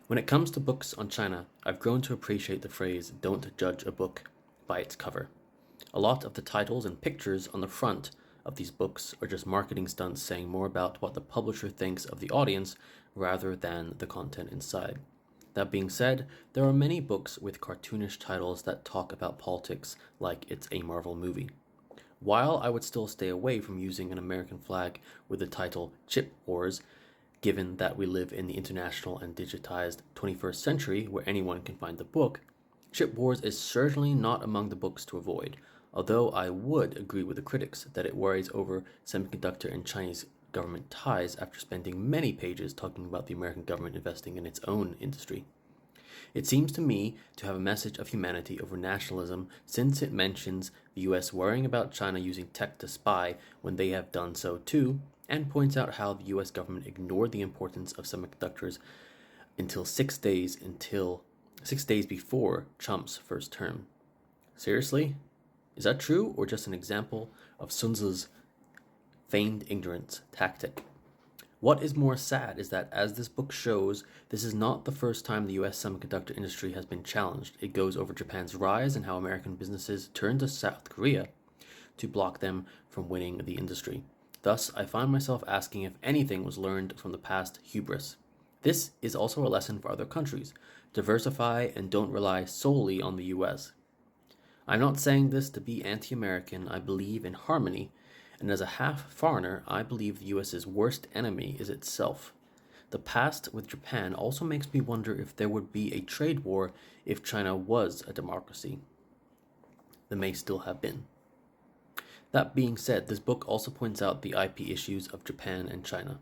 When it comes to books on China, I've grown to appreciate the phrase, "don't judge a book by its cover." A lot of the titles and pictures on the front of these books are just marketing stunts saying more about what the publisher thinks of the audience rather than the content inside. That being said, there are many books with cartoonish titles that talk about politics like it's a Marvel movie. While I would still stay away from using an American flag with the title Chip Wars, given that we live in the international and digitized 21st century where anyone can find the book, Chip Wars is certainly not among the books to avoid, although I would agree with the critics that it worries over semiconductor and Chinese government ties after spending many pages talking about the American government investing in its own industry. It seems to me to have a message of humanity over nationalism since it mentions the US worrying about China using tech to spy when they have done so too, and points out how the US government ignored the importance of semiconductors until 6 days before Trump's first term. Seriously? Is that true or just an example of Sun Tzu's feigned ignorance tactic? What is more sad is that, as this book shows, this is not the first time the US semiconductor industry has been challenged. It goes over Japan's rise and how American businesses turned to South Korea to block them from winning the industry. Thus, I find myself asking if anything was learned from the past hubris. This is also a lesson for other countries. Diversify and don't rely solely on the US. I'm not saying this to be anti-American. I believe in harmony, and as a half-foreigner, I believe the US's worst enemy is itself. The past with Japan also makes me wonder if there would be a trade war if China was a democracy. There may still have been. That being said, this book also points out the IP issues of Japan and China.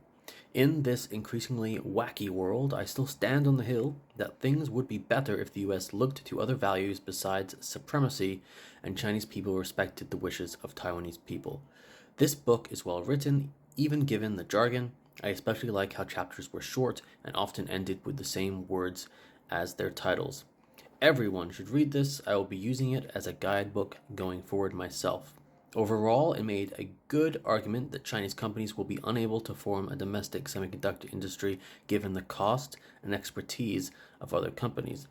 In this increasingly wacky world, I still stand on the hill that things would be better if the US looked to other values besides supremacy and Chinese people respected the wishes of Taiwanese people. This book is well written, even given the jargon. I especially like how chapters were short and often ended with the same words as their titles. Everyone should read this. I will be using it as a guidebook going forward myself. Overall, it made a good argument that Chinese companies will be unable to form a domestic semiconductor industry given the cost and expertise of other companies.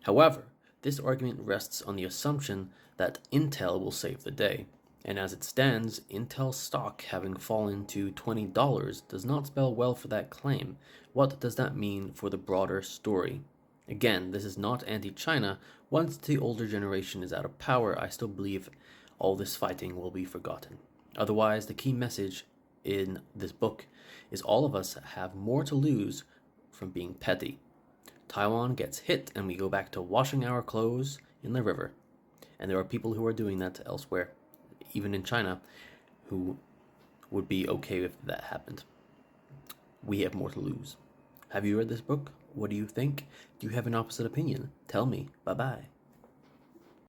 However, this argument rests on the assumption that Intel will save the day. And as it stands, Intel stock having fallen to $20 does not spell well for that claim. What does that mean for the broader story? Again, this is not anti-China. Once the older generation is out of power, I still believe all this fighting will be forgotten. Otherwise, the key message in this book is all of us have more to lose from being petty. Taiwan gets hit and we go back to washing our clothes in the river. And there are people who are doing that elsewhere, even in China, who would be okay if that happened. We have more to lose. Have you read this book? What do you think? Do you have an opposite opinion? Tell me. Bye-bye.